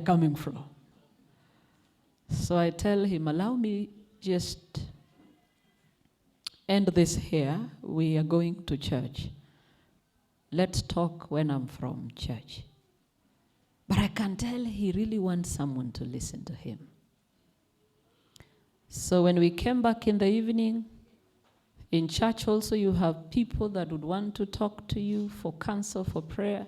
coming from. So I tell him, allow me just end this here. We are going to church. Let's talk when I'm from church. But I can tell he really wants someone to listen to him. So when we came back in the evening, in church also you have people that would want to talk to you for counsel, for prayer.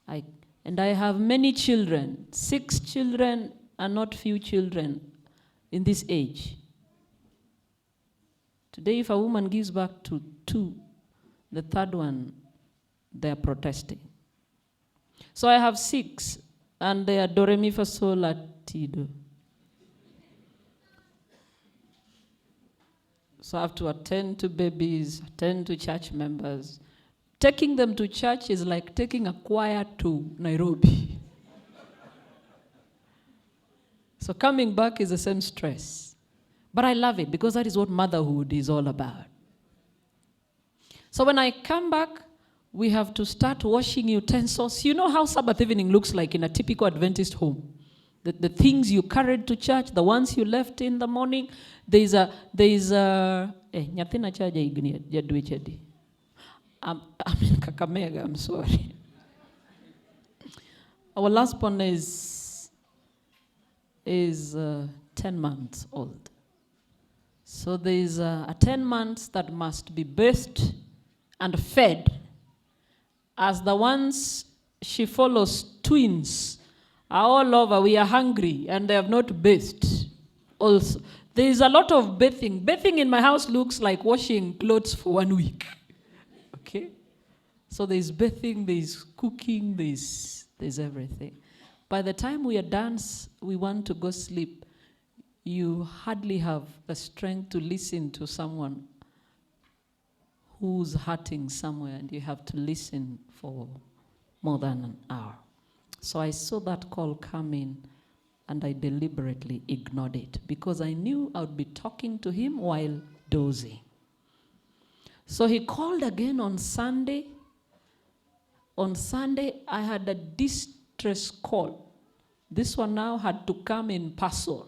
I have many children, 6 children and not few children in this age. Today if a woman gives back to 2, the third one, they're protesting. So I have 6, and they are do, re, mi, fa, sol, la, ti, do. So I have to attend to babies, attend to church members. Taking them to church is like taking a choir to Nairobi. So coming back is the same stress. But I love it because that is what motherhood is all about. So when I come back, we have to start washing utensils. You know how Sabbath evening looks like in a typical Adventist home. The things you carried to church, the ones you left in the morning. I'm in Kakamega, I'm sorry. Our last one is 10 months old. So there's a 10 months that must be birthed and fed as the ones she follows, twins, are all over. We are hungry and they have not bathed also. There is a lot of bathing. Bathing in my house looks like washing clothes for 1 week. Okay? So there's bathing, there's cooking, there's everything. By the time we are done, we want to go sleep, you hardly have the strength to listen to someone who's hurting somewhere, and you have to listen for more than an hour. So I saw that call come in, and I deliberately ignored it because I knew I would be talking to him while dozing. So he called again on Sunday. On Sunday, I had a distress call. This one now had to come in person,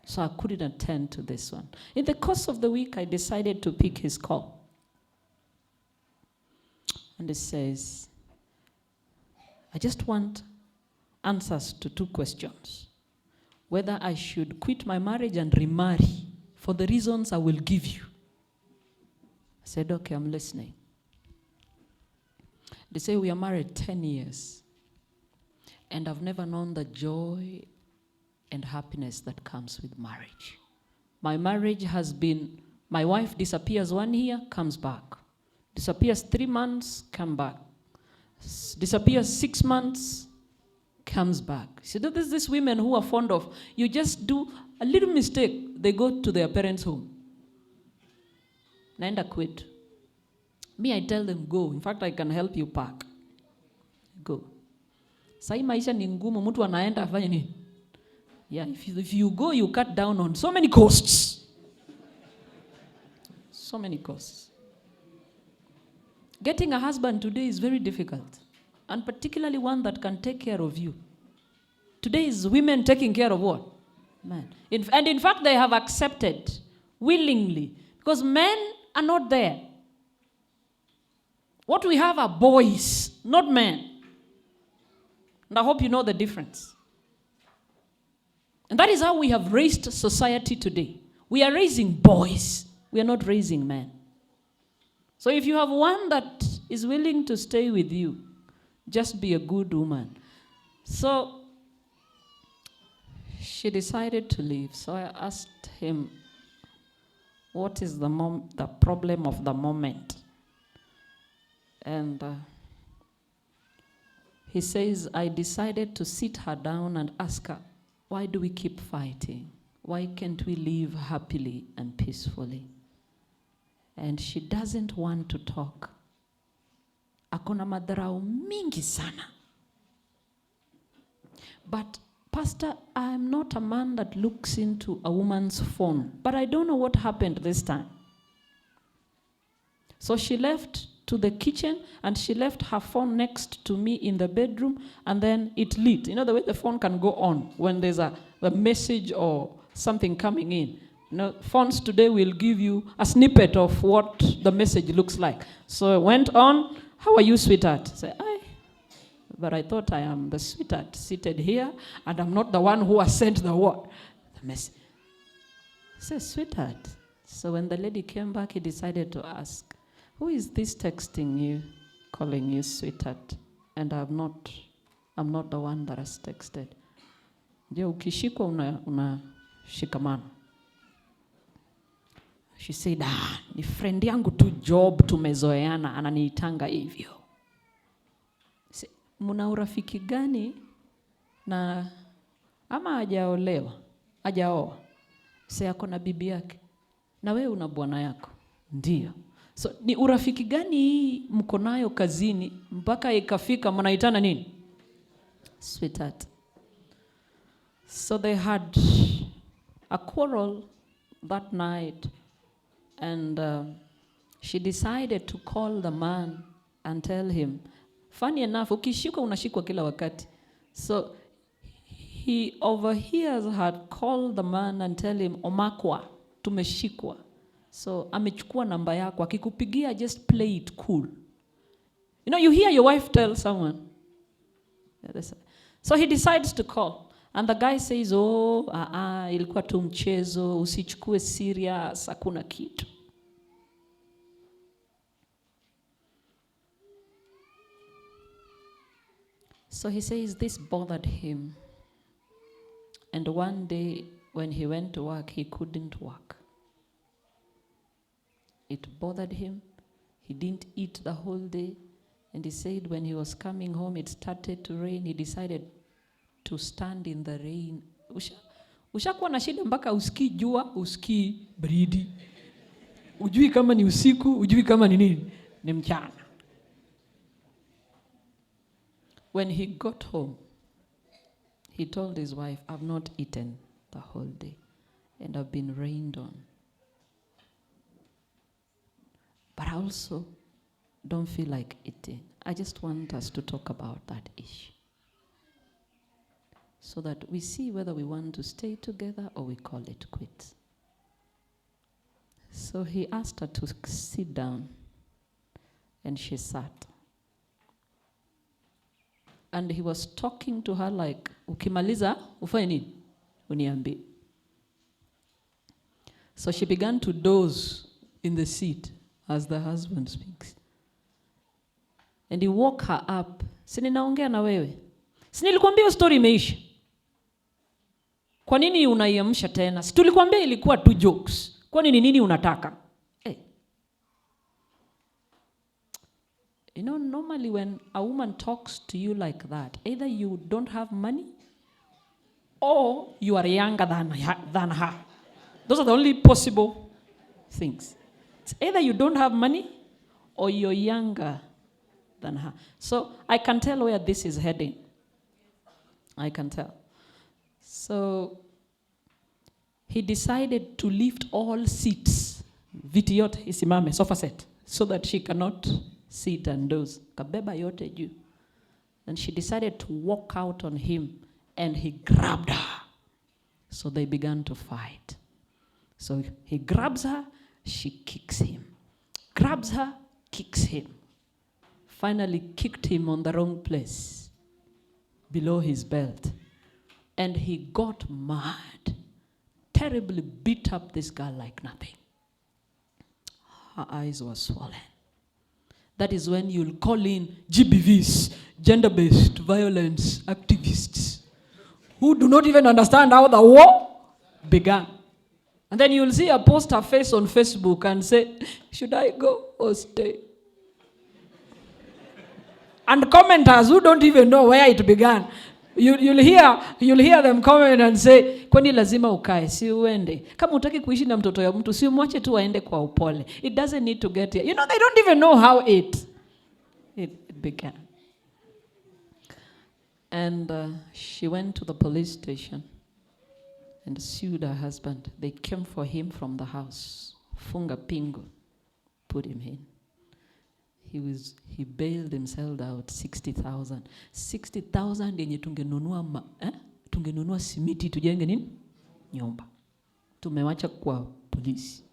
so I couldn't attend to this one. In the course of the week, I decided to pick his call. And it says, I just want answers to 2 questions. Whether I should quit my marriage and remarry for the reasons I will give you. I said, okay, I'm listening. They say we are married 10 years. And I've never known the joy and happiness that comes with marriage. My marriage has been, my wife disappears 1 year, comes back. Disappears 3 months, come back. Disappears 6 months, comes back. So there's these women who are fond of, you just do a little mistake, they go to their parents' home. Naenda quit. Me, I tell them, go. In fact, I can help you pack. Go. Sai maisha ni ngumu, mtu anaenda afanye nini? Yeah, if you go, you cut down on so many costs. So many costs. Getting a husband today is very difficult, and particularly one that can take care of you. Today is women taking care of what? Men. And in fact, they have accepted willingly because men are not there. What we have are boys, not men. And I hope you know the difference. And that is how we have raised society today. We are raising boys. We are not raising men. So if you have one that is willing to stay with you, just be a good woman. So she decided to leave. So I asked him, what is the problem of the moment? And he says, I decided to sit her down and ask her, why do we keep fighting? Why can't we live happily and peacefully? And she doesn't want to talk. Akona madharau mingi sana. But Pastor, I'm not a man that looks into a woman's phone. But I don't know what happened this time. So she left to the kitchen, and she left her phone next to me in the bedroom, and then it lit. You know the way the phone can go on when there's a message or something coming in. You know, phones today will give you a snippet of what the message looks like. So it went on, "How are you, sweetheart?" I said, but I thought I am the sweetheart seated here, and I'm not the one who has sent the what? The message. I said, "Sweetheart." So when the lady came back, he decided to ask, "Who is this texting you, calling you sweetheart?" And I'm not the one that has texted. Je, ukishikwa unashikamana. She said, ni friend yangu tu Job, tumezoeana, ananiitanga hivyo. Muna urafiki gani na ama hajaoa? Sasa yako na bibi yake. Na wewe una bwana yako. Ndio. So ni urafiki gani hii mko nayo kazini mpaka ikafika mnaitana nini? Sweetheart. So they had a quarrel that night, and she decided to call the man and tell him. Funny enough, ukishikwa unashikwa kila wakati. So he overhears her call the man and tell him, "Omakwa, tumeshikwa." So amechukua namba yako, akikupigia just play it cool. You know, you hear your wife tell someone. So he decides to call. And the guy says, ilikuwa tu mchezo, usichukue serious, hakuna kitu. So he says this bothered him. And one day when he went to work, he couldn't work. It bothered him. He didn't eat the whole day. And he said when he was coming home, it started to rain. He decided to stand in the rain. Ushakuwa na shida mpaka usikii jua, usikii baridi. Ujui kama ni usiku, ujui kama ni nini, ni mchana. When he got home, he told his wife, "I've not eaten the whole day and I've been rained on. But I also don't feel like eating. I just want us to talk about that issue so that we see whether we want to stay together or we call it quits." So he asked her to sit down, and she sat. And he was talking to her like, "Ukimaliza, ufanye nini? Uniambie." So she began to doze in the seat as the husband speaks. And he woke her up. "Si ninaongea na wewe? Si nilikwambia story imeisha? Kwa nini unaiamsha tena? Si tulikwambia ilikuwa tu jokes. Kwa nini unataka?" Hey. You know, normally when a woman talks to you like that, either you don't have money or you are younger than her. Those are the only possible things. It's either you don't have money or you're younger than her. So I can tell where this is heading. I can tell. So he decided to lift all seats, viti yote isimame, sofa set, so that she cannot sit and doze. Kabeba yote juu. And she decided to walk out on him, and he grabbed her. So they began to fight. So he grabs her, she kicks him. Grabs her, kicks him. Finally kicked him on the wrong place, below his belt. And he got mad. Terribly beat up this girl like nothing. Her eyes were swollen. That is when you'll call in GBVs, gender-based violence activists, who do not even understand how the war began. And then you'll see her post her face on Facebook and say, "Should I go or stay?" And commenters who don't even know where it began, you'll hear them comment and say, "Kwani lazima ukae, si uende. Kama utaki kuishi na mtoto ya mtu, si umwache tu aende kwa upole. It doesn't need to get here." You know, they don't even know how it began. And she went to the police station and sued her husband. They came for him from the house. Funga pingu, put him in. he bailed himself out 60,000. 60,000 yenye tungenunua simiti tujenge nini? Nyumba. Tumewacha kwa polisi.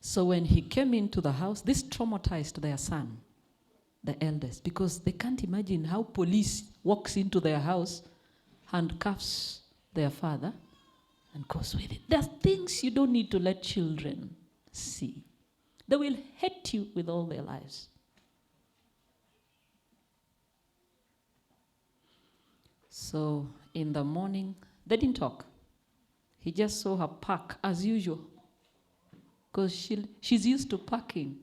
So when he came into the house, this traumatized their son, the eldest, because they can't imagine how police walks into their house, handcuffs their father, and goes with it. There are things you don't need to let children see. They will hate you with all their lives. So in the morning, they didn't talk. He just saw her park as usual, because she's used to parking.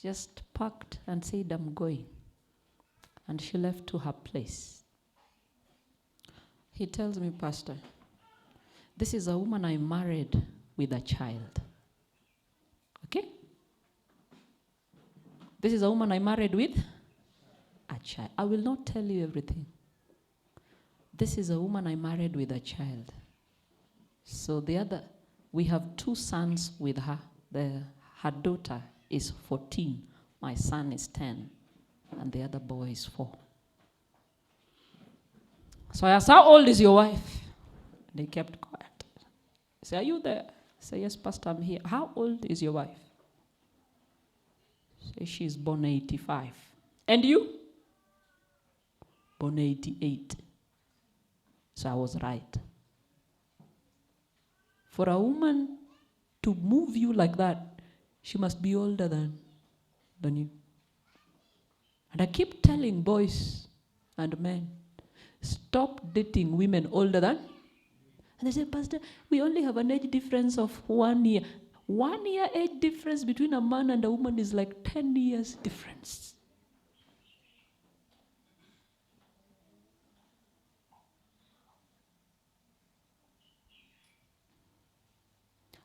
Just parked and said, I'm going. And she left to her place. He tells me, Pastor, this is a woman I married with a child. Okay? This is a woman I married with a child. I will not tell you everything. This is a woman I married with a child. So we have 2 sons with her. Her daughter is 14. My son is 10. And the other boy is 4. So I asked, how old is your wife? And they kept quiet. I said, are you there? I said, yes, Pastor, I'm here. How old is your wife? Say, she's born 85. And you? Born 88. So I was right. For a woman to move you like that, she must be older than you. And I keep telling boys and men, stop dating women older than. And they say, Pastor, we only have an age difference of 1 year. 1 year age difference between a man and a woman is like 10 years difference.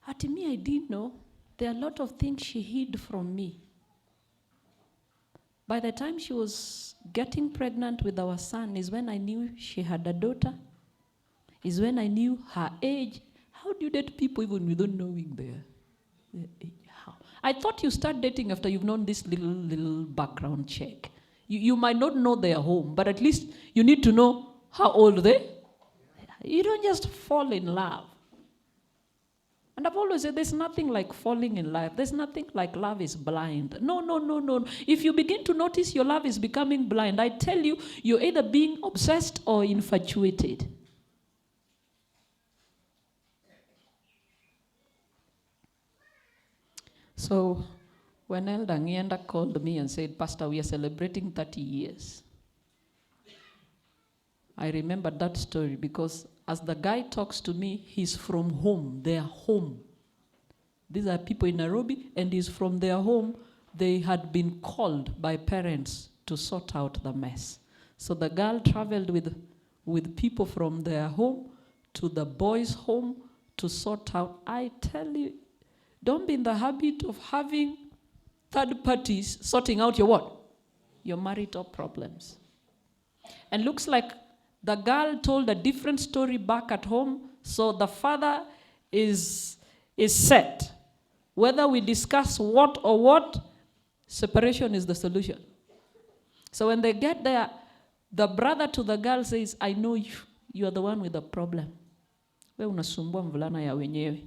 At me, I didn't know. There are a lot of things she hid from me. By the time she was getting pregnant with our son is when I knew she had a daughter. Is when I knew her age. How do you date people even without knowing their age? How? I thought you start dating after you've known this little background check. You might not know their home, but at least you need to know how old they are. You don't just fall in love. And I've always said there's nothing like falling in love. There's nothing like love is blind. No. If you begin to notice your love is becoming blind, I tell you, you're either being obsessed or infatuated. So when Elder Ngienda called me and said, Pastor, we are celebrating 30 years. I remembered that story because as the guy talks to me, he's from home, their home. These are people in Nairobi, and he's from their home. They had been called by parents to sort out the mess. So the girl traveled with people from their home to the boys' home to sort out. I tell you, don't be in the habit of having third parties sorting out your what? Your marital problems. And looks like the girl told a different story back at home, so the father is set. Whether we discuss what or what, separation is the solution. So when they get there, the brother to the girl says, I know you. You are the one with the problem. We unasumbua mvulana ya wenyewe.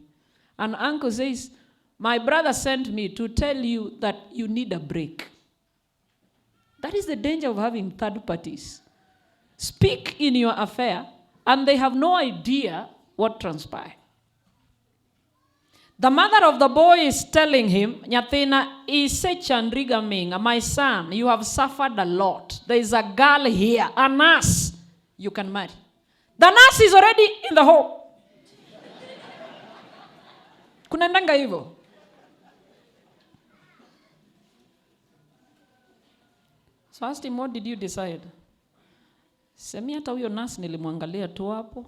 And uncle says, my brother sent me to tell you that you need a break. That is the danger of having third parties. Speak in your affair, and they have no idea what transpired. The mother of the boy is telling him, Nyathina, Isechandrigaming, my son, you have suffered a lot. There is a girl here, a nurse, you can marry. The nurse is already in the home. Kunaendanga hivyo. So I asked him, what did you decide? Semi hata huyo nurse nilimwangalia tu hapo.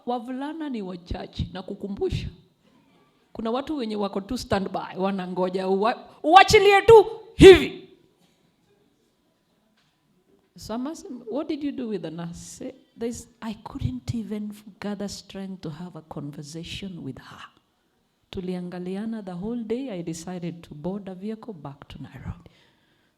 Wavulana ni wachache na kukumbusha. Kuna watu wenye wako tu standby, wanangoja uachilie tu hivi. So I asked him, what did you do with the nurse? I couldn't even gather strength to have a conversation with her. Tuliangaliana the whole day. I decided to board a vehicle back to Nairobi.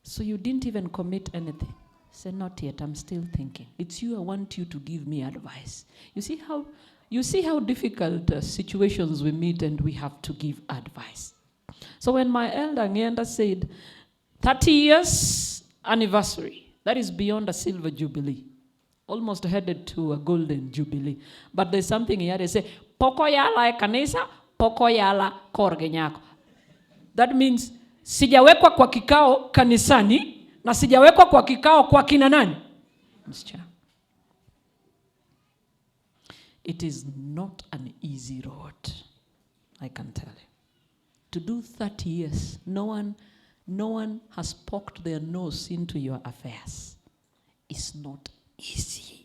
So you didn't even commit anything. I said, not yet, I'm still thinking. It's you, I want you to give me advice. You see how difficult situations we meet and we have to give advice. So when my elder Ngenda said, 30 years anniversary, that is beyond a silver jubilee, almost headed to a golden jubilee. But there's something here, they say, poko yala e kanisa, poko yala korge nyako. That means, sijawekwa kwa kikao kanisani, na sijawekwa kwa kikao kwa kina nani? Msichana. It is not an easy road, I can tell you. To do 30 years, no one has poked their nose into your affairs. It's not easy.